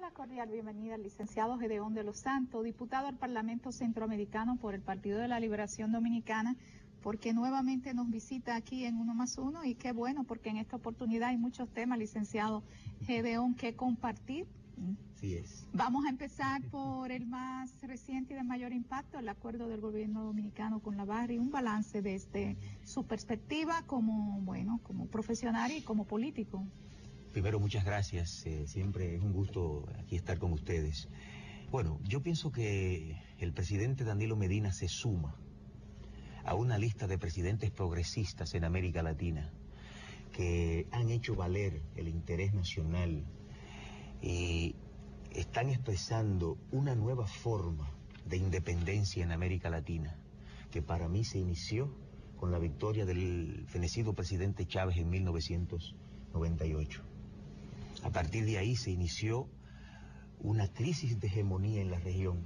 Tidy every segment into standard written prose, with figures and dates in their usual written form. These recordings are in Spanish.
la cordial bienvenida al licenciado Gedeón de los Santos, diputado al Parlamento Centroamericano por el Partido de la Liberación Dominicana, porque nuevamente nos visita aquí en Uno más Uno, y qué bueno, porque en esta oportunidad hay muchos temas, licenciado Gedeón, que compartir. Sí es. Vamos a empezar por el más reciente y de mayor impacto, el acuerdo del gobierno dominicano con la Barry, un balance desde su perspectiva como profesional y como político. Primero, muchas gracias. Siempre es un gusto aquí estar con ustedes. Bueno, yo pienso que el presidente Danilo Medina se suma a una lista de presidentes progresistas en América Latina que han hecho valer el interés nacional y están expresando una nueva forma de independencia en América Latina, que para mí se inició con la victoria del fenecido presidente Chávez en 1998. A partir de ahí se inició una crisis de hegemonía en la región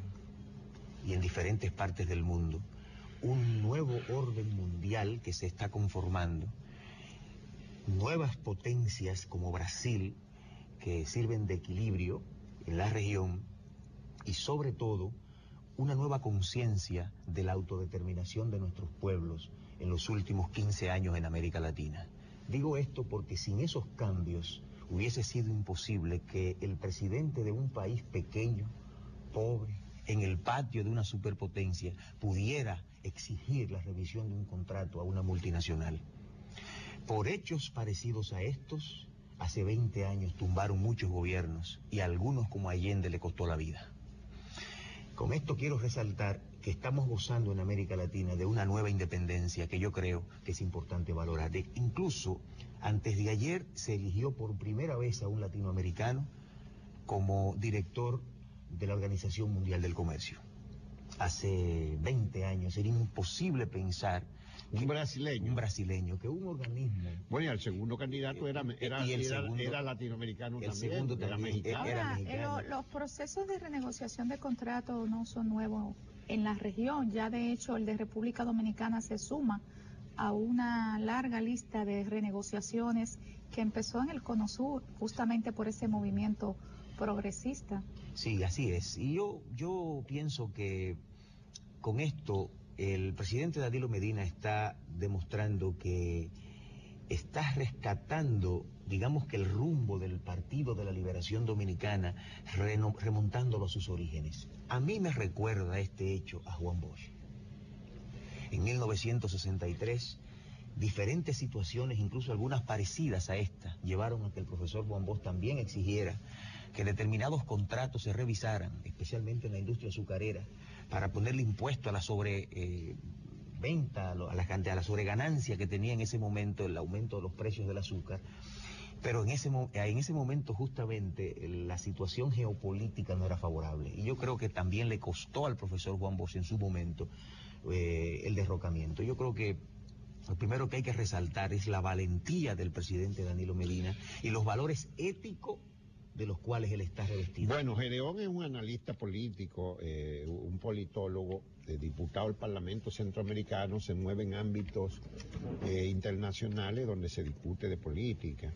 y en diferentes partes del mundo, un nuevo orden mundial que se está conformando, nuevas potencias como Brasil que sirven de equilibrio en la región y sobre todo una nueva conciencia de la autodeterminación de nuestros pueblos en los últimos 15 años en América Latina. Digo esto porque sin esos cambios hubiese sido imposible que el presidente de un país pequeño, pobre, en el patio de una superpotencia, pudiera exigir la revisión de un contrato a una multinacional. Por hechos parecidos a estos, hace 20 años tumbaron muchos gobiernos y a algunos como Allende le costó la vida. Con esto quiero resaltar que estamos gozando en América Latina de una nueva independencia que yo creo que es importante valorar. Incluso antes de ayer se eligió por primera vez a un latinoamericano como director de la Organización Mundial del Comercio. Hace 20 años era imposible pensar un brasileño, que un organismo... Bueno, y el segundo candidato era latinoamericano el también. Segundo también era mexicano. Los procesos de renegociación de contratos no son nuevos en la región. Ya de hecho el de República Dominicana se suma a una larga lista de renegociaciones que empezó en el Cono Sur, justamente por ese movimiento progresista. Sí, así es. Y yo pienso que con esto el presidente Danilo Medina está demostrando que está rescatando, digamos que el rumbo del Partido de la Liberación Dominicana, remontándolo a sus orígenes. A mí me recuerda este hecho a Juan Bosch. En 1963, diferentes situaciones, incluso algunas parecidas a esta, llevaron a que el profesor Juan Bosch también exigiera que determinados contratos se revisaran, especialmente en la industria azucarera, para ponerle impuesto a la sobreventa, a la sobreganancia que tenía en ese momento el aumento de los precios del azúcar. Pero en ese momento justamente la situación geopolítica no era favorable. Y yo creo que también le costó al profesor Juan Bosch en su momento el derrocamiento. Yo creo que lo primero que hay que resaltar es la valentía del presidente Danilo Medina y los valores éticos de los cuales él está revestido. Bueno, Gedeón es un analista político, un politólogo, diputado al Parlamento Centroamericano, se mueve en ámbitos internacionales donde se discute de política.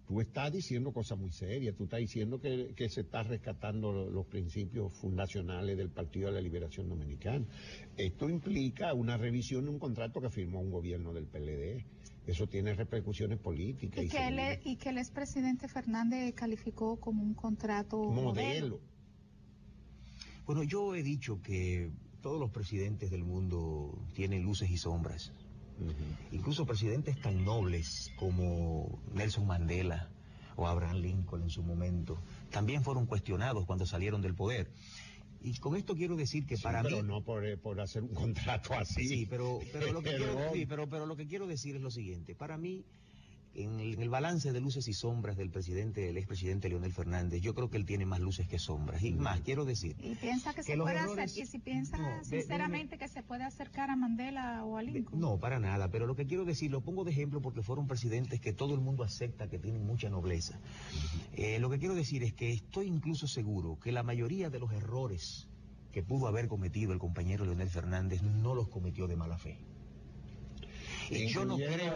Tú estás diciendo cosas muy serias, tú estás diciendo que se está rescatando los principios fundacionales del Partido de la Liberación Dominicana. Esto implica una revisión de un contrato que firmó un gobierno del PLD. Eso tiene repercusiones políticas. Y que el expresidente Fernández calificó como un contrato modelo. Bueno, yo he dicho que todos los presidentes del mundo tienen luces y sombras. Incluso presidentes tan nobles como Nelson Mandela o Abraham Lincoln en su momento también fueron cuestionados cuando salieron del poder. Y con esto quiero decir que para mí... Pero no por hacer un contrato así. Sí, pero lo que quiero decir es lo siguiente. Para mí, en el balance de luces y sombras del expresidente Leonel Fernández, yo creo que él tiene más luces que sombras. Y más, quiero decir... ¿Y piensa que se puede hacer? ¿Y si piensa sinceramente que se puede acercar a Mandela o a Lincoln? No, para nada, pero lo que quiero decir, lo pongo de ejemplo porque fueron presidentes que todo el mundo acepta que tienen mucha nobleza. Lo que quiero decir es que estoy incluso seguro que la mayoría de los errores que pudo haber cometido el compañero Leonel Fernández no los cometió de mala fe. Y yo no creo...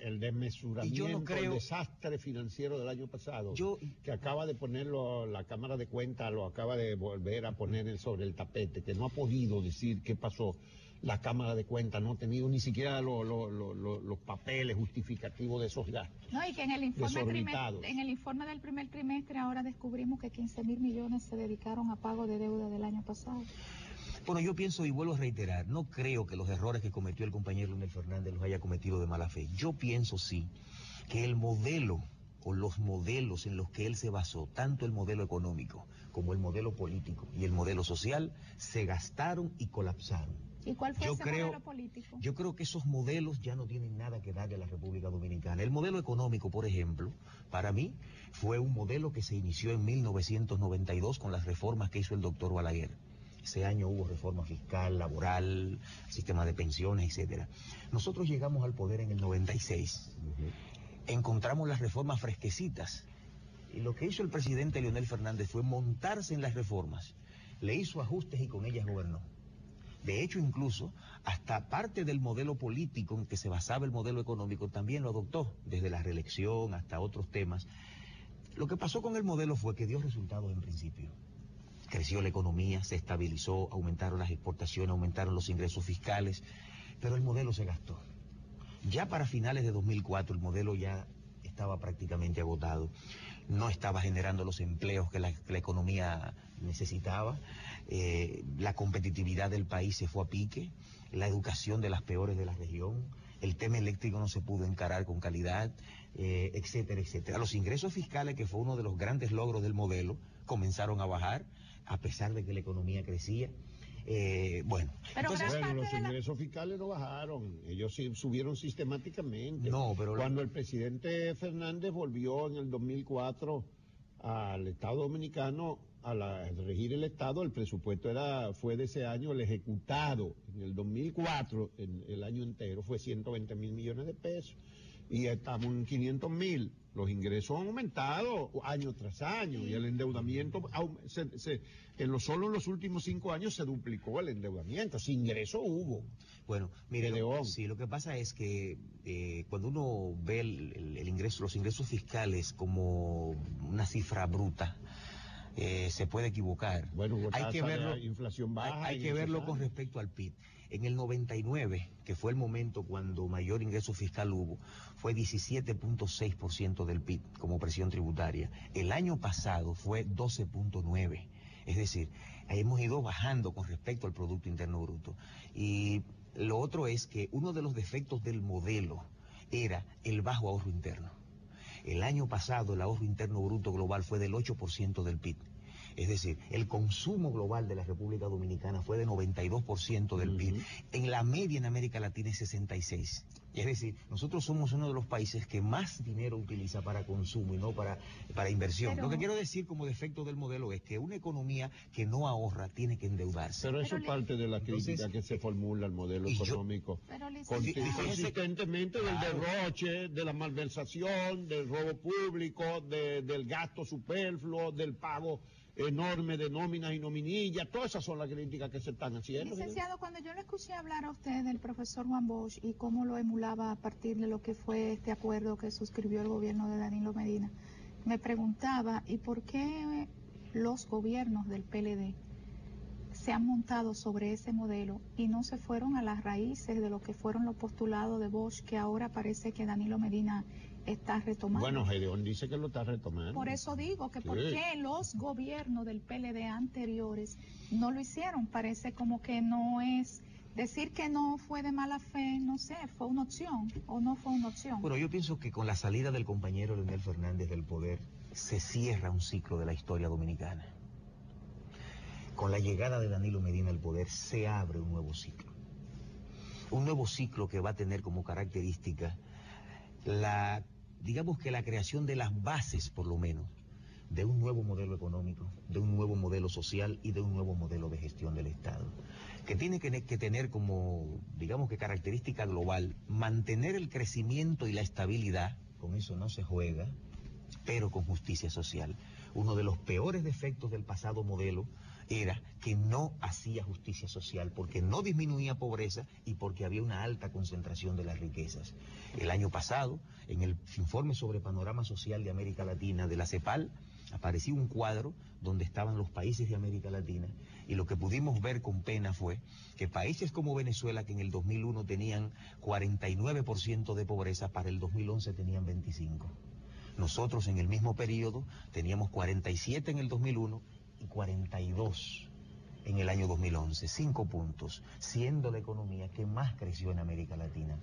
El desmesuramiento, el desastre financiero del año pasado, que acaba de ponerlo la Cámara de Cuentas, lo acaba de volver a poner sobre el tapete, que no ha podido decir qué pasó. La Cámara de Cuentas no ha tenido ni siquiera los papeles justificativos de esos gastos. No, y que en el informe del primer trimestre ahora descubrimos que 15.000 millones se dedicaron a pago de deuda del año pasado. Bueno, yo pienso y vuelvo a reiterar, no creo que los errores que cometió el compañero Leonel Fernández los haya cometido de mala fe. Yo pienso sí que el modelo o los modelos en los que él se basó, tanto el modelo económico como el modelo político y el modelo social, se gastaron y colapsaron. ¿Y cuál fue ese modelo político? Yo creo que esos modelos ya no tienen nada que darle a la República Dominicana. El modelo económico, por ejemplo, para mí, fue un modelo que se inició en 1992 con las reformas que hizo el doctor Balaguer. Ese año hubo reforma fiscal, laboral, sistema de pensiones, etcétera. Nosotros llegamos al poder en el 96. Encontramos las reformas fresquecitas. Y lo que hizo el presidente Leonel Fernández fue montarse en las reformas. Le hizo ajustes y con ellas gobernó. De hecho, incluso, hasta parte del modelo político en que se basaba el modelo económico también lo adoptó, desde la reelección hasta otros temas. Lo que pasó con el modelo fue que dio resultados en principio. Creció la economía, se estabilizó, aumentaron las exportaciones, aumentaron los ingresos fiscales, pero el modelo se gastó. Ya para finales de 2004 el modelo ya estaba prácticamente agotado, no estaba generando los empleos que la economía necesitaba, la competitividad del país se fue a pique, la educación de las peores de la región, el tema eléctrico no se pudo encarar con calidad, etcétera, etcétera. Los ingresos fiscales, que fue uno de los grandes logros del modelo, comenzaron a bajar, a pesar de que la economía crecía. Los ingresos fiscales no bajaron, ellos sí subieron sistemáticamente. Cuando el presidente Fernández volvió en el 2004 al Estado Dominicano a regir el Estado, el presupuesto fue de ese año, el ejecutado en el 2004, en el año entero, fue 120.000 millones de pesos. Y estamos en 500.000. Los ingresos han aumentado año tras año y el endeudamiento, solo en los últimos 5 años se duplicó el endeudamiento. Si ingreso hubo. Bueno, mire, sí, lo que pasa es que cuando uno ve los ingresos fiscales como una cifra bruta, se puede equivocar. Bueno, hay que verlo, inflación baja. Hay que verlo con respecto al PIB. En el 99, que fue el momento cuando mayor ingreso fiscal hubo, fue 17.6% del PIB como presión tributaria. El año pasado fue 12.9%. Es decir, hemos ido bajando con respecto al Producto Interno Bruto. Y lo otro es que uno de los defectos del modelo era el bajo ahorro interno. El año pasado el ahorro interno bruto global fue del 8% del PIB. Es decir, el consumo global de la República Dominicana fue de 92% del PIB. En la media en América Latina es 66%. Es decir, nosotros somos uno de los países que más dinero utiliza para consumo y no para inversión. Lo que quiero decir como defecto del modelo es que una economía que no ahorra tiene que endeudarse. Pero eso es parte de la crítica que se formula al modelo económico. Consistentemente del derroche, de la malversación, del robo público, del gasto superfluo, del pago enorme de nóminas y nominillas. Todas esas son las críticas que se están haciendo. Licenciado, cuando yo le escuché hablar a usted del profesor Juan Bosch y cómo lo emulaba a partir de lo que fue este acuerdo que suscribió el gobierno de Danilo Medina, me preguntaba, ¿y por qué los gobiernos del PLD se han montado sobre ese modelo y no se fueron a las raíces de lo que fueron los postulados de Bosch, que ahora parece que Danilo Medina está retomando? Bueno, Gedeón dice que lo está retomando. Por eso digo que por qué los gobiernos del PLD anteriores no lo hicieron. Parece como que no es... Decir que no fue de mala fe, no sé, ¿fue una opción o no fue una opción? Bueno, yo pienso que con la salida del compañero Leonel Fernández del poder se cierra un ciclo de la historia dominicana. Con la llegada de Danilo Medina al poder se abre un nuevo ciclo. Un nuevo ciclo que va a tener como característica digamos que la creación de las bases, por lo menos, de un nuevo modelo económico, de un nuevo modelo social y de un nuevo modelo de gestión del Estado, que tiene que tener como, digamos que característica global, mantener el crecimiento y la estabilidad, con eso no se juega, pero con justicia social. Uno de los peores defectos del pasado modelo era que no hacía justicia social, porque no disminuía pobreza y porque había una alta concentración de las riquezas. El año pasado, en el informe sobre panorama social de América Latina de la CEPAL, apareció un cuadro donde estaban los países de América Latina, y lo que pudimos ver con pena fue que países como Venezuela, que en el 2001 tenían 49% de pobreza, para el 2011 tenían 25%. Nosotros en el mismo periodo teníamos 47 en el 2001 y 42 en el año 2011, 5 puntos, siendo la economía que más creció en América Latina.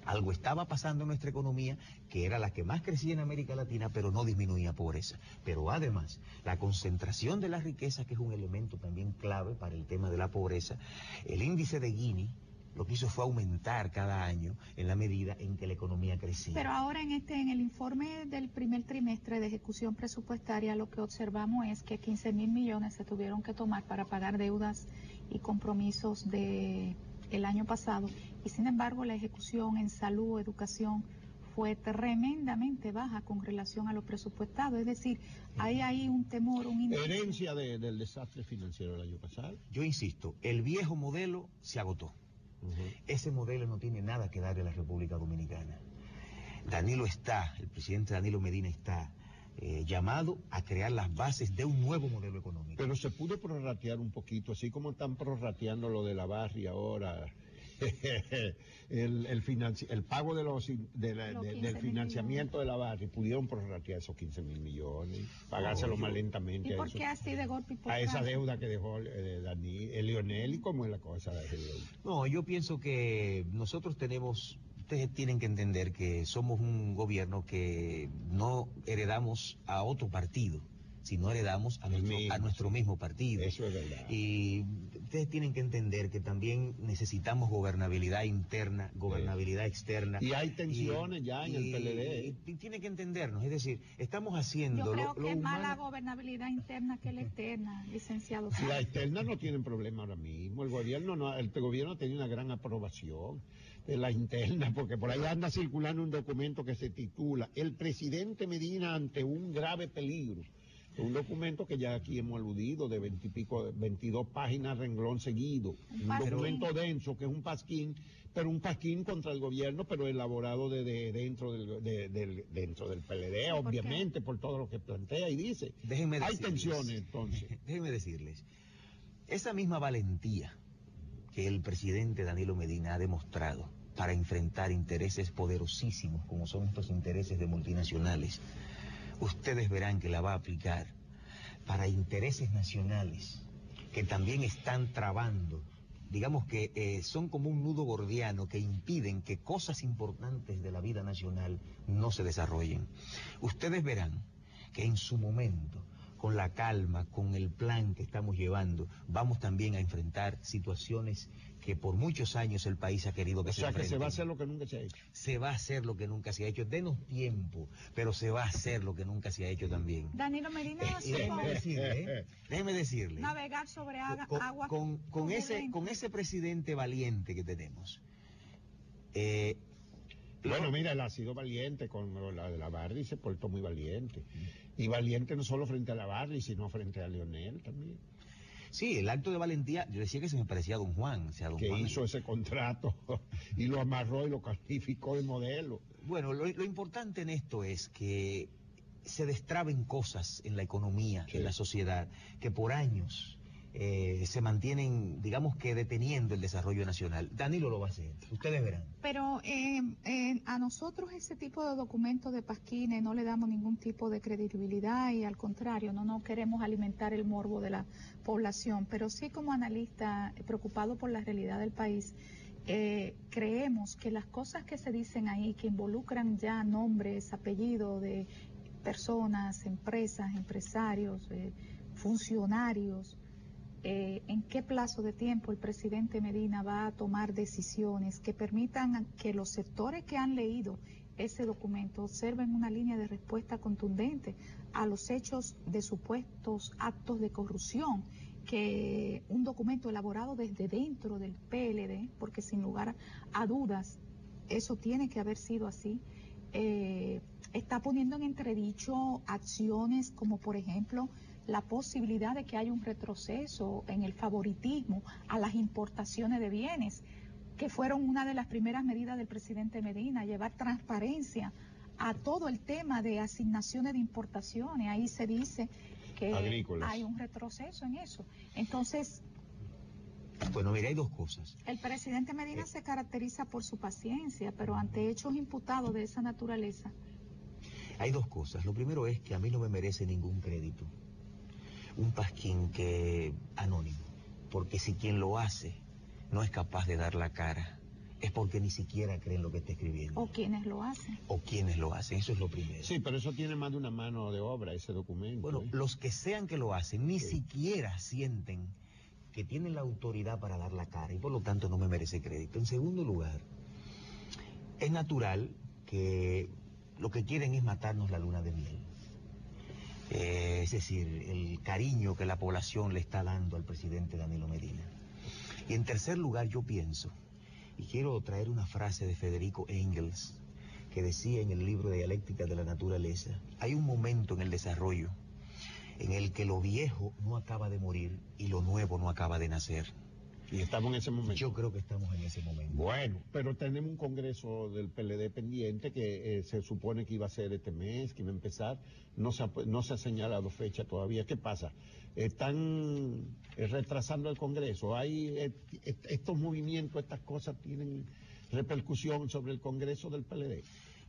Algo estaba pasando en nuestra economía, que era la que más crecía en América Latina, pero no disminuía pobreza. Pero además, la concentración de la riqueza, que es un elemento también clave para el tema de la pobreza, el índice de Gini lo que hizo fue aumentar cada año en la medida en que la economía crecía. Pero ahora en el informe del primer trimestre de ejecución presupuestaria, lo que observamos es que 15.000 millones se tuvieron que tomar para pagar deudas y compromisos de el año pasado, y sin embargo la ejecución en salud o educación fue tremendamente baja con relación a lo presupuestado. Es decir, hay ahí un temor, un indicio. Herencia del desastre financiero del año pasado. Yo insisto, el viejo modelo se agotó. Ese modelo no tiene nada que darle a la República Dominicana. El presidente Danilo Medina está llamado a crear las bases de un nuevo modelo económico. Pero se pudo prorratear un poquito, así como están prorrateando lo de la Barri ahora. El pago del financiamiento de la Barri, pudieron prorratear esos 15.000 millones, pagárselo más lentamente. ¿Y por qué así de golpe y por a esa deuda que dejó Lionel? ¿Y cómo es la cosa de deuda? No, yo pienso que ustedes tienen que entender que somos un gobierno que no heredamos a otro partido, sino heredamos a nuestro mismo partido. Eso es verdad. Y ustedes tienen que entender que también necesitamos gobernabilidad interna, gobernabilidad externa. Y hay tensiones ya en el PLD. Y tienen que entendernos, es decir, estamos haciendo... Yo creo que es más la gobernabilidad interna que la externa, licenciado. La externa no tienen problema ahora mismo. El gobierno tiene una gran aprobación de la interna, porque por ahí anda circulando un documento que se titula "El presidente Medina ante un grave peligro". Un documento que ya aquí hemos aludido, de 22 páginas, renglón seguido. Un documento denso, que es un pasquín, pero un pasquín contra el gobierno, pero elaborado dentro del PLD, sí, obviamente, por todo lo que plantea y dice. Hay tensiones, entonces. Déjenme decirles, esa misma valentía que el presidente Danilo Medina ha demostrado para enfrentar intereses poderosísimos, como son estos intereses de multinacionales, ustedes verán que la va a aplicar para intereses nacionales que también están trabando, digamos que son como un nudo gordiano que impiden que cosas importantes de la vida nacional no se desarrollen. Ustedes verán que en su momento, con la calma, con el plan que estamos llevando, vamos también a enfrentar situaciones que por muchos años el país ha querido que se enfrenten. O sea, que se va a hacer lo que nunca se ha hecho. Se va a hacer lo que nunca se ha hecho. Denos tiempo, pero se va a hacer lo que nunca se ha hecho también. Danilo Medina, y déjeme decirle, navegar sobre agua con ese presidente valiente que tenemos. Bueno, mira, él ha sido valiente con la de la Barri, se portó muy valiente. Y valiente no solo frente a la Barri, sino frente a Lionel también. Sí, el acto de valentía, yo decía que se me parecía a don Juan. O sea, don Juan hizo ese contrato y lo amarró y lo calificó de modelo. Bueno, lo importante en esto es que se destraben cosas en la economía, sí, en la sociedad, que por años se mantienen, digamos que deteniendo el desarrollo nacional. Danilo lo va a hacer, ustedes verán. Pero a nosotros ese tipo de documentos de pasquines no le damos ningún tipo de credibilidad y al contrario, no queremos alimentar el morbo de la población, pero sí como analista preocupado por la realidad del país, creemos que las cosas que se dicen ahí, que involucran ya nombres, apellidos de personas, empresas, empresarios, funcionarios, en qué plazo de tiempo el presidente Medina va a tomar decisiones que permitan que los sectores que han leído ese documento observen una línea de respuesta contundente a los hechos de supuestos actos de corrupción, que un documento elaborado desde dentro del PLD, porque sin lugar a dudas eso tiene que haber sido así, está poniendo en entredicho acciones como por ejemplo la posibilidad de que haya un retroceso en el favoritismo a las importaciones de bienes, que fueron una de las primeras medidas del presidente Medina, llevar transparencia a todo el tema de asignaciones de importaciones. Ahí se dice que agrícolas. Hay un retroceso en eso. Entonces, bueno, mira, hay dos cosas. el presidente Medina se caracteriza por su paciencia, pero ante hechos imputados de esa naturaleza. Hay dos cosas. Lo primero es que a mí no me merece ningún crédito un pasquín que anónimo, porque si quien lo hace no es capaz de dar la cara, es porque ni siquiera creen lo que está escribiendo. O quienes lo hacen. O quienes lo hacen, eso es lo primero. Sí, pero eso tiene más de una mano de obra, ese documento. Bueno, los que sean que lo hacen, ni siquiera sienten que tienen la autoridad para dar la cara y por lo tanto no me merece crédito. En segundo lugar, es natural que lo que quieren es matarnos la luna de miel. Es decir, el cariño que la población le está dando al presidente Danilo Medina. Y en tercer lugar, yo pienso, y quiero traer una frase de Federico Engels, que decía en el libro de Dialéctica de la Naturaleza, hay un momento en el desarrollo en el que lo viejo no acaba de morir y lo nuevo no acaba de nacer. Y estamos en ese momento. Yo creo que estamos en ese momento. Bueno, pero tenemos un congreso del PLD pendiente que se supone que iba a ser este mes, que iba a empezar. No se ha señalado fecha todavía. ¿Qué pasa? Están retrasando el congreso. Hay estos movimientos, estas cosas tienen repercusión sobre el congreso del PLD.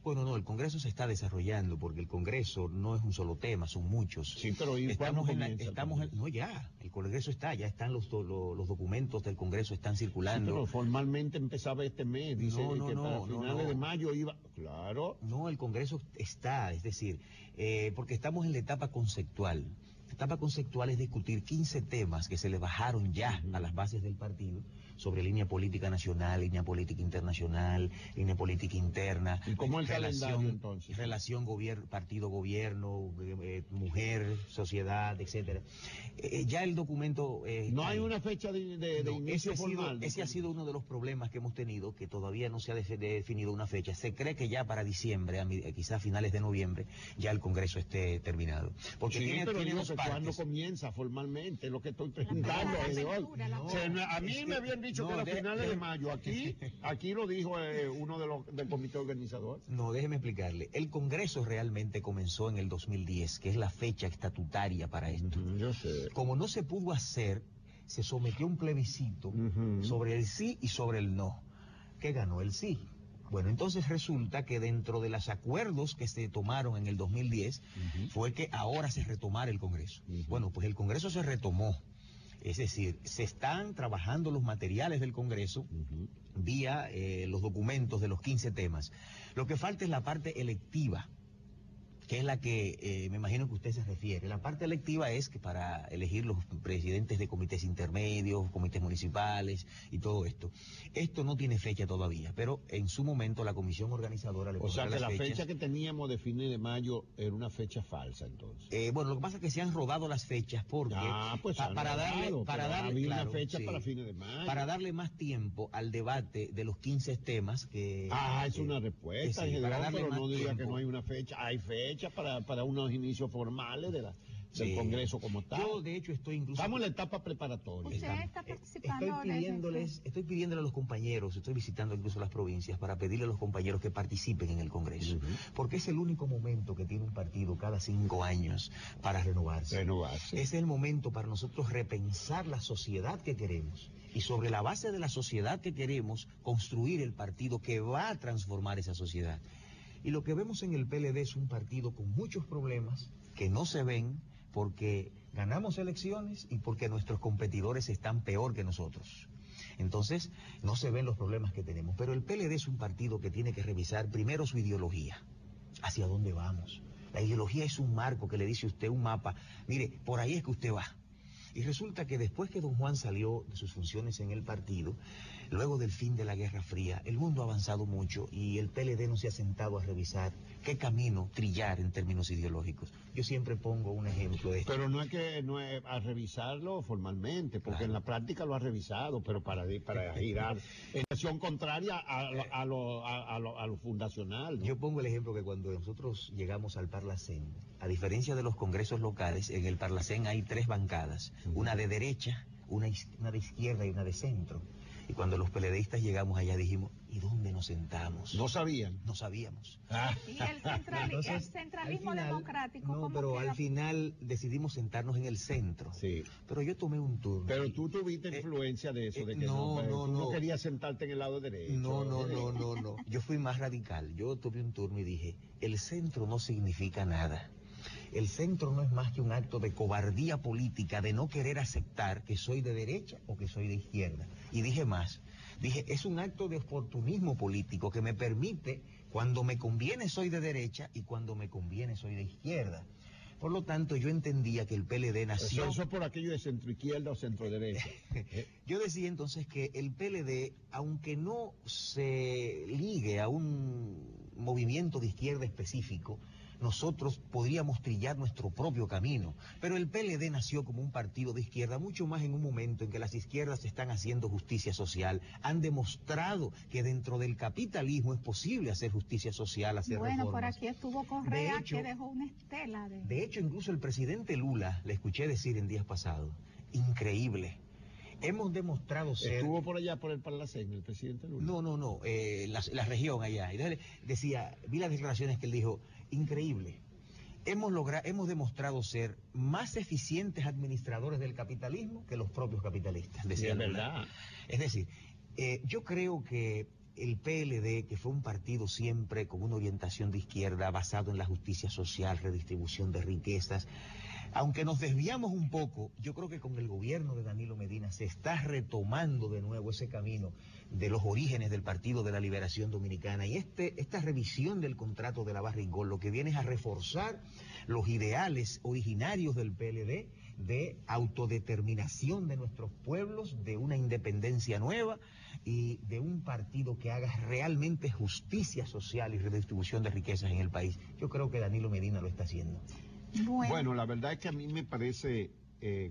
Bueno, no, el Congreso se está desarrollando porque el Congreso no es un solo tema, son muchos. Sí, pero ¿y estamos cuándo no, ya, el Congreso está, ya están los documentos del Congreso están circulando. Sí, pero formalmente empezaba este mes, dice que para finales de mayo iba, claro. No, el Congreso está, es decir, porque estamos en la etapa conceptual. La etapa conceptual es discutir 15 temas que se le bajaron ya a las bases del partido sobre línea política nacional, línea política internacional, línea política interna. ¿Y cómo el calendario entonces? Relación partido-gobierno, mujer, sociedad, etcétera. Ya el documento... no hay una fecha de inicio formal. Ese ha sido uno de los problemas que hemos tenido, que todavía no se ha definido una fecha. Se cree que ya para diciembre, quizás finales de noviembre, ya el Congreso esté terminado. Porque sí, tiene dos partes. ¿Cuándo comienza formalmente? Lo que estoy preguntando. A mí me habían dicho que era finales de mayo. Aquí lo dijo uno del comité organizador. No, déjeme explicarle. El Congreso realmente comenzó en el 2010, que es la fecha estatutaria para esto. Yo sé. Como no se pudo hacer, se sometió a un plebiscito sobre el sí y sobre el no, que ganó el sí. Bueno, entonces resulta que dentro de los acuerdos que se tomaron en el 2010 fue que ahora se retomara el Congreso. Bueno, pues el Congreso se retomó. Es decir, se están trabajando los materiales del Congreso vía los documentos de los 15 temas. Lo que falta es la parte electiva, que es la que me imagino que usted se refiere. La parte electiva es que para elegir los presidentes de comités intermedios, comités municipales y todo esto. Esto no tiene fecha todavía, pero en su momento la comisión organizadora le pondrá las fechas. O sea que la fecha que teníamos de fines de mayo era una fecha falsa entonces. Bueno, lo que pasa es que se han rodado las fechas porque para darle una fecha para fines de mayo. Para darle más tiempo al debate de los 15 temas que... es una respuesta, pero no diría que no hay una fecha. Hay fecha para unos inicios formales del Congreso como tal. Yo, de hecho, estamos en la etapa preparatoria. Usted está participando. Estoy pidiéndole a los compañeros, estoy visitando incluso las provincias para pedirle a los compañeros que participen en el Congreso, porque es el único momento que tiene un partido cada 5 años para renovarse. Es el momento para nosotros repensar la sociedad que queremos y sobre la base de la sociedad que queremos construir el partido que va a transformar esa sociedad. Y lo que vemos en el PLD es un partido con muchos problemas que no se ven porque ganamos elecciones y porque nuestros competidores están peor que nosotros. Entonces, no se ven los problemas que tenemos. Pero el PLD es un partido que tiene que revisar primero su ideología. ¿Hacia dónde vamos? La ideología es un marco que le dice a usted, un mapa. Mire, por ahí es que usted va. Y resulta que después que don Juan salió de sus funciones en el partido, luego del fin de la Guerra Fría, el mundo ha avanzado mucho y el PLD no se ha sentado a revisar qué camino trillar en términos ideológicos. Yo siempre pongo un ejemplo de esto. Pero no es a revisarlo formalmente, porque Claro. en la práctica lo ha revisado, pero para girar en acción contraria a lo fundacional, ¿no? Yo pongo el ejemplo que cuando nosotros llegamos al Parlacén, a diferencia de los congresos locales, en el Parlacén hay 3 bancadas, una de derecha, una de izquierda y una de centro. Y cuando los PLDistas llegamos allá dijimos, ¿y dónde nos sentamos? No sabían. No sabíamos. Y el centralismo Al final, democrático, no, ¿cómo pero queda? al final decidimos sentarnos en el centro. Sí. Pero yo tomé un turno. Pero tú tuviste influencia de eso, de que tú no querías sentarte en el lado derecho. No. Yo fui más radical. Yo tuve un turno y dije, el centro no significa nada. El centro no es más que un acto de cobardía política, de no querer aceptar que soy de derecha o que soy de izquierda. Y dije más, es un acto de oportunismo político que me permite, cuando me conviene soy de derecha y cuando me conviene soy de izquierda. Por lo tanto, yo entendía que el PLD nació... Eso por aquello de centro izquierda o centro derecha. Yo decía entonces que el PLD, aunque no se ligue a un movimiento de izquierda específico, nosotros podríamos trillar nuestro propio camino. Pero el PLD nació como un partido de izquierda, mucho más en un momento en que las izquierdas están haciendo justicia social. Han demostrado que dentro del capitalismo es posible hacer justicia social, hacer Bueno, por reformas. aquí estuvo Correa, De hecho, que dejó una estela de... De hecho, incluso el presidente Lula, le escuché decir en días pasados, increíble. Hemos demostrado ser... ¿Estuvo por allá por el Parlacén, el presidente Lula? No, la región allá. Y entonces decía, vi las declaraciones que él dijo, increíble. Hemos demostrado ser más eficientes administradores del capitalismo que los propios capitalistas, decía Sí, es Lula. verdad. Es decir, yo creo que el PLD, que fue un partido siempre con una orientación de izquierda, basado en la justicia social, redistribución de riquezas, aunque nos desviamos un poco, yo creo que con el gobierno de Danilo Medina se está retomando de nuevo ese camino de los orígenes del Partido de la Liberación Dominicana. Y esta revisión del contrato de la Barrigol lo que viene es a reforzar los ideales originarios del PLD de autodeterminación de nuestros pueblos, de una independencia nueva y de un partido que haga realmente justicia social y redistribución de riquezas en el país. Yo creo que Danilo Medina lo está haciendo. Bueno, la verdad es que a mí me parece,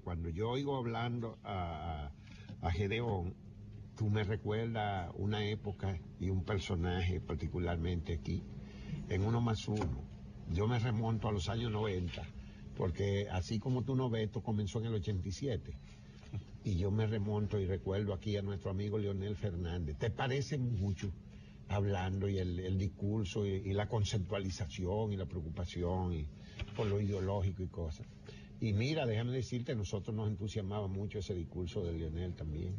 cuando yo oigo hablando a Gedeón, tú me recuerdas una época y un personaje particularmente aquí, en 1+1. Yo me remonto a los años 90, porque así como tú no ves, esto comenzó en el 87. Y yo me remonto y recuerdo aquí a nuestro amigo Leonel Fernández. ¿Te parece mucho hablando y el discurso y la conceptualización y la preocupación y por lo ideológico y cosas? Y mira, déjame decirte, nosotros nos entusiasmaba mucho ese discurso de Leonel también.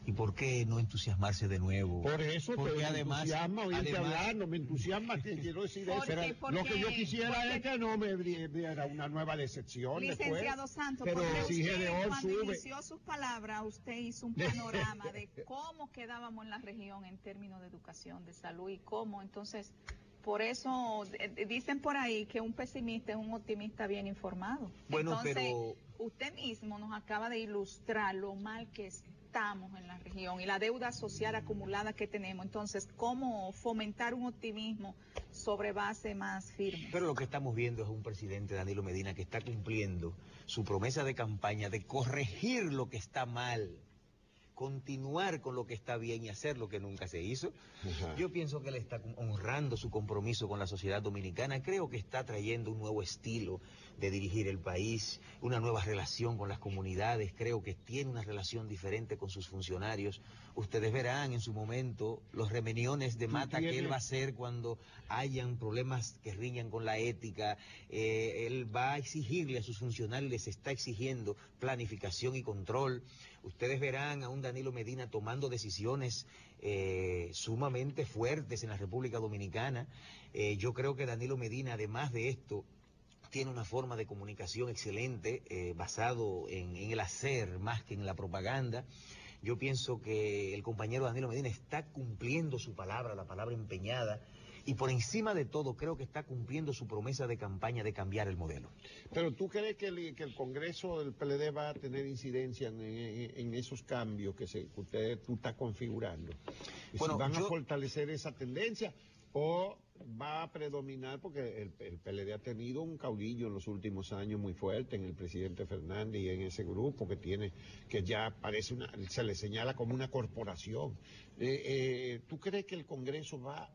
¿Y por qué no entusiasmarse de nuevo? Por eso, porque me además, entusiasma oírte hablando, me entusiasma que quiero decir eso. Pero lo que yo quisiera es que no me diera una nueva decepción. Licenciado después. Santos, Pero porque si usted, Gedeón cuando sube. inició sus palabras, usted hizo un panorama de cómo quedábamos en la región en términos de educación, de salud y cómo. Entonces, por eso dicen por ahí que un pesimista es un optimista bien informado. Bueno, entonces, pero usted mismo nos acaba de ilustrar lo mal que estamos en la región y la deuda social acumulada que tenemos. Entonces, ¿cómo fomentar un optimismo sobre base más firme? Pero lo que estamos viendo es un presidente, Danilo Medina, que está cumpliendo su promesa de campaña de corregir lo que está mal, continuar con lo que está bien y hacer lo que nunca se hizo. Ajá. Yo pienso que él está honrando su compromiso con la sociedad dominicana. Creo que está trayendo un nuevo estilo de dirigir el país, una nueva relación con las comunidades. Creo que tiene una relación diferente con sus funcionarios. Ustedes verán en su momento los remeniones de mata que él va a hacer cuando hayan problemas que riñan con la ética. Él va a exigirle a sus funcionarios, les está exigiendo planificación y control. Ustedes verán a un Danilo Medina tomando decisiones sumamente fuertes en la República Dominicana. Yo creo que Danilo Medina, además de esto, tiene una forma de comunicación excelente, basado en el hacer más que en la propaganda. Yo pienso que el compañero Danilo Medina está cumpliendo su palabra, la palabra empeñada, Y por encima de todo, creo que está cumpliendo su promesa de campaña de cambiar el modelo. Pero ¿tú crees que el Congreso del PLD va a tener incidencia en esos cambios que tú estás configurando? Bueno, ¿Si van a fortalecer esa tendencia o va a predominar? Porque el PLD ha tenido un caudillo en los últimos años muy fuerte en el presidente Fernández y en ese grupo que ya parece se le señala como una corporación. ¿Tú crees que el Congreso va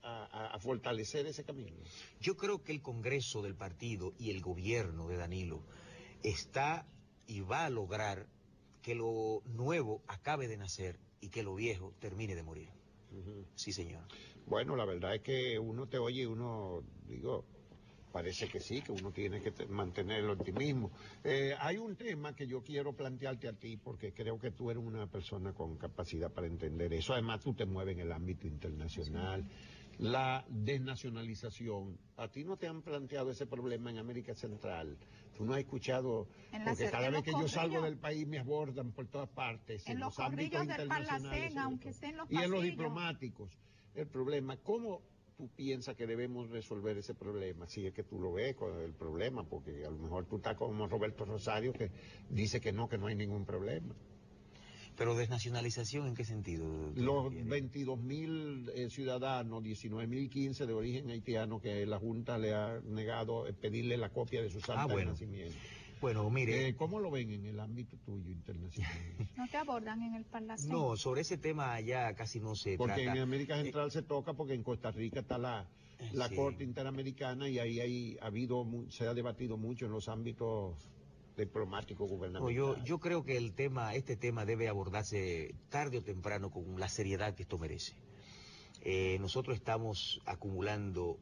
a fortalecer ese camino? Yo creo que el Congreso del partido y el gobierno de Danilo está y va a lograr que lo nuevo acabe de nacer y que lo viejo termine de morir. Sí, señor. Bueno, la verdad es que uno te oye y parece que sí, que uno tiene que mantener el optimismo. Hay un tema que yo quiero plantearte a ti porque creo que tú eres una persona con capacidad para entender eso. Además, tú te mueves en el ámbito internacional. La desnacionalización. ¿A ti no te han planteado ese problema en América Central? Tú no has escuchado, porque cada vez que yo salgo del país me abordan por todas partes, en los ámbitos internacionales, aunque sea en los y en los pasillos. diplomáticos. El problema, ¿cómo tú piensas que debemos resolver ese problema? Si es que tú lo ves con el problema, porque a lo mejor tú estás como Roberto Rosario, que dice que no hay ningún problema. ¿Pero desnacionalización en qué sentido? Los 22.000 ciudadanos, 19.015 de origen haitiano, que la Junta le ha negado pedirle la copia de su acta de nacimiento. Bueno, mire... ¿Cómo lo ven en el ámbito tuyo internacional? ¿No te abordan en el Parlacén? No, sobre ese tema ya casi no se porque trata. Porque en América Central se toca, porque en Costa Rica está la sí. Corte Interamericana y ahí se ha debatido mucho en los ámbitos diplomático gubernamental. No, yo creo que este tema debe abordarse tarde o temprano con la seriedad que esto merece. Nosotros estamos acumulando,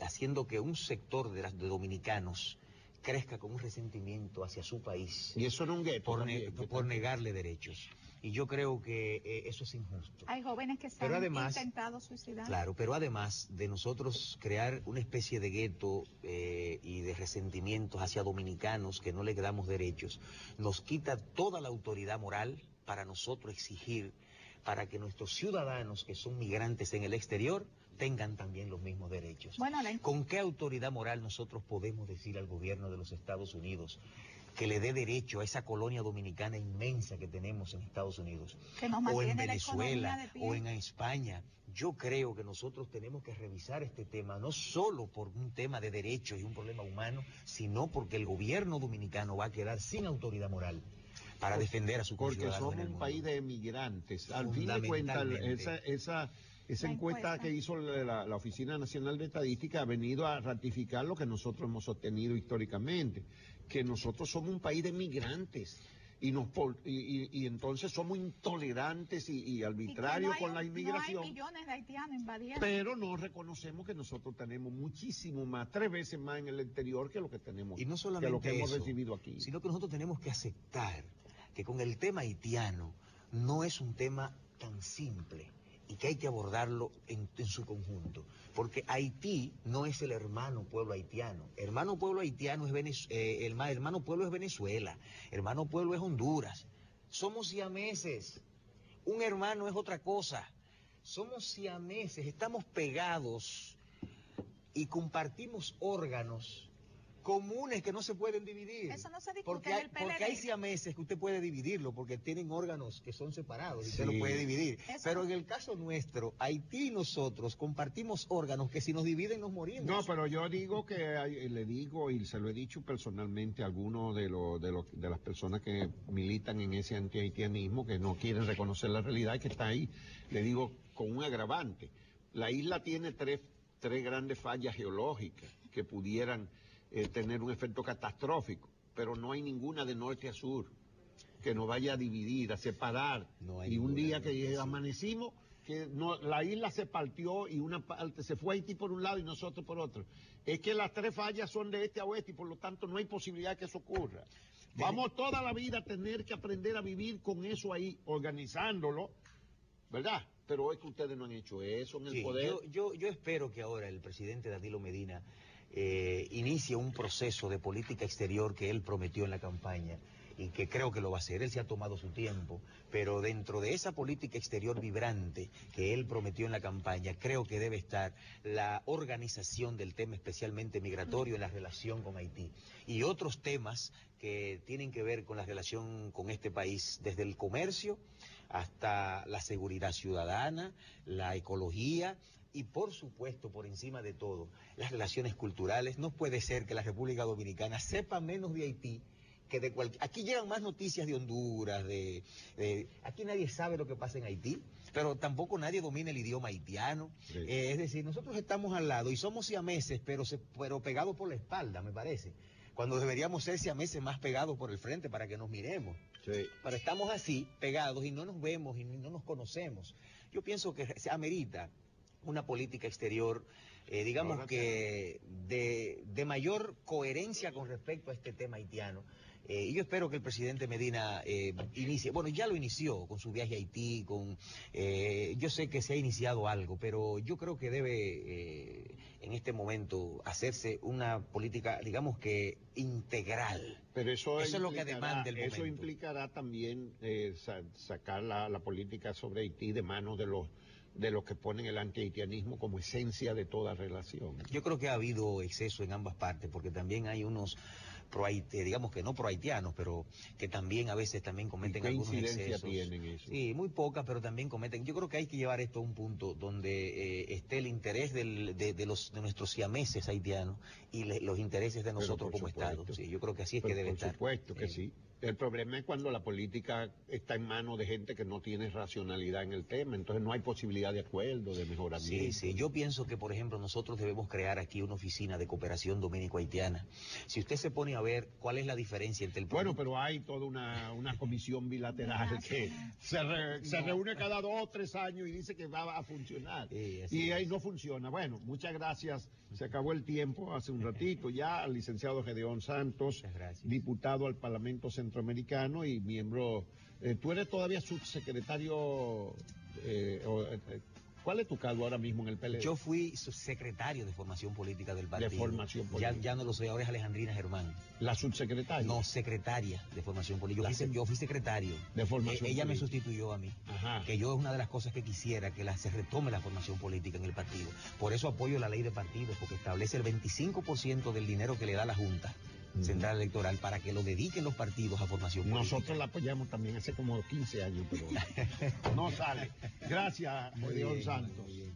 haciendo que un sector de dominicanos crezca con un resentimiento hacia su país. Y eso no es un gueto por negarle derechos. Y yo creo que eso es injusto. Hay jóvenes que se han intentado suicidar. Claro, pero además de nosotros crear una especie de gueto y de resentimientos hacia dominicanos que no le damos derechos, nos quita toda la autoridad moral para nosotros exigir para que nuestros ciudadanos que son migrantes en el exterior tengan también los mismos derechos. Bueno, ¿Con qué autoridad moral nosotros podemos decir al gobierno de los Estados Unidos que le dé derecho a esa colonia dominicana inmensa que tenemos en Estados Unidos, o en Venezuela, o en España? Yo creo que nosotros tenemos que revisar este tema, no solo por un tema de derechos y un problema humano, sino porque el gobierno dominicano va a quedar sin autoridad moral para defender a su conciudadano. Porque somos un país de emigrantes. Al fin de cuentas, esa encuesta que hizo la Oficina Nacional de Estadística ha venido a ratificar lo que nosotros hemos sostenido históricamente, que nosotros somos un país de migrantes y entonces somos intolerantes y arbitrarios con la inmigración. No hay millones de haitianos invadiendo. Pero no reconocemos que nosotros tenemos muchísimo más, 3 veces más en el exterior que lo que tenemos, y no solamente que lo que hemos eso, recibido aquí. Sino que nosotros tenemos que aceptar que con el tema haitiano no es un tema tan simple y que hay que abordarlo en su conjunto, porque Haití no es el hermano pueblo haitiano. Hermano pueblo haitiano es hermano pueblo es Venezuela, hermano pueblo es Honduras. Somos siameses, un hermano es otra cosa. Somos siameses, estamos pegados y compartimos órganos comunes que no se pueden dividir. Eso no se discute en el PLD. Porque hay siameses que usted puede dividirlo, porque tienen órganos que son separados y usted lo puede dividir. Pero en el caso nuestro, Haití y nosotros compartimos órganos que si nos dividen nos morimos. No, pero yo digo le digo y se lo he dicho personalmente a algunos de las personas que militan en ese antihaitianismo, que no quieren reconocer la realidad que está ahí, le digo con un agravante. La isla tiene tres grandes fallas geológicas que pudieran tener un efecto catastrófico, pero no hay ninguna de norte a sur que nos vaya a dividir, a separar. No hay y un día que sí. amanecimos, que la isla se partió y una parte se fue a Haití por un lado y nosotros por otro. Es que las 3 fallas son de este a oeste y por lo tanto no hay posibilidad que eso ocurra. Vamos toda la vida a tener que aprender a vivir con eso ahí, organizándolo, ¿verdad? Pero es que ustedes no han hecho eso en el poder. Yo espero que ahora el presidente Danilo Medina inicie un proceso de política exterior que él prometió en la campaña y que creo que lo va a hacer. Él se ha tomado su tiempo, pero dentro de esa política exterior vibrante que él prometió en la campaña, creo que debe estar la organización del tema especialmente migratorio en la relación con Haití y otros temas que tienen que ver con la relación con este país, desde el comercio hasta la seguridad ciudadana, la ecología y por supuesto, por encima de todo, las relaciones culturales. No puede ser que la República Dominicana sepa menos de Haití que de cualquier... Aquí llegan más noticias de Honduras, aquí nadie sabe lo que pasa en Haití, pero tampoco nadie domina el idioma haitiano. Sí. Es decir, nosotros estamos al lado y somos siameses, pero pegados por la espalda, me parece. Cuando deberíamos ser siameses más pegados por el frente para que nos miremos. Sí. Pero estamos así, pegados, y no nos vemos y no nos conocemos. Yo pienso que se amerita una política exterior, digamos Ahora que de mayor coherencia con respecto a este tema haitiano. Y yo espero que el presidente Medina inicie, bueno, ya lo inició con su viaje a Haití, yo sé que se ha iniciado algo, pero yo creo que debe en este momento hacerse una política, digamos que integral. Pero eso es lo que demanda el momento. Eso implicará también sacar la política sobre Haití de manos de los que ponen el antihaitianismo como esencia de toda relación. Yo creo que ha habido exceso en ambas partes, porque también hay unos digamos que no pro-haitianos, pero que también a veces también cometen algunos excesos. ¿Qué incidencia tienen eso? Sí, muy pocas, pero también cometen. Yo creo que hay que llevar esto a un punto donde esté el interés de nuestros siameses haitianos y los intereses de nosotros como Estado. Sí, yo creo que así es que debe estar. Por supuesto que sí. El problema es cuando la política está en manos de gente que no tiene racionalidad en el tema, entonces no hay posibilidad de acuerdo, de mejoramiento. Sí, yo pienso que, por ejemplo, nosotros debemos crear aquí una oficina de cooperación dominico-haitiana. Si usted se pone a ver cuál es la diferencia entre el... Bueno, pero hay toda una comisión bilateral que se reúne cada 2 o 3 años y dice que va a funcionar. Y ahí no funciona. Bueno, muchas gracias. Se acabó el tiempo hace un ratito ya. Al licenciado Gedeón Santos, diputado al Parlamento Centroamericano y miembro... tú eres todavía subsecretario... ¿Cuál es tu cargo ahora mismo en el PLD? Yo fui subsecretario de formación política del partido. De formación política. Ya no lo soy, ahora es Alejandrina Germán. ¿La subsecretaria? No, secretaria de formación política. Yo fui secretario. De formación Ella política. me sustituyó a mí. Ajá. Que yo es una de las cosas que quisiera, que se retome la formación política en el partido. Por eso apoyo la ley de partidos, porque establece el 25% del dinero que le da la Junta Central Electoral para que lo dediquen los partidos a formación política. Nosotros la apoyamos también hace como 15 años, pero no sale. Gracias, Gedeón Santos. Muy bien,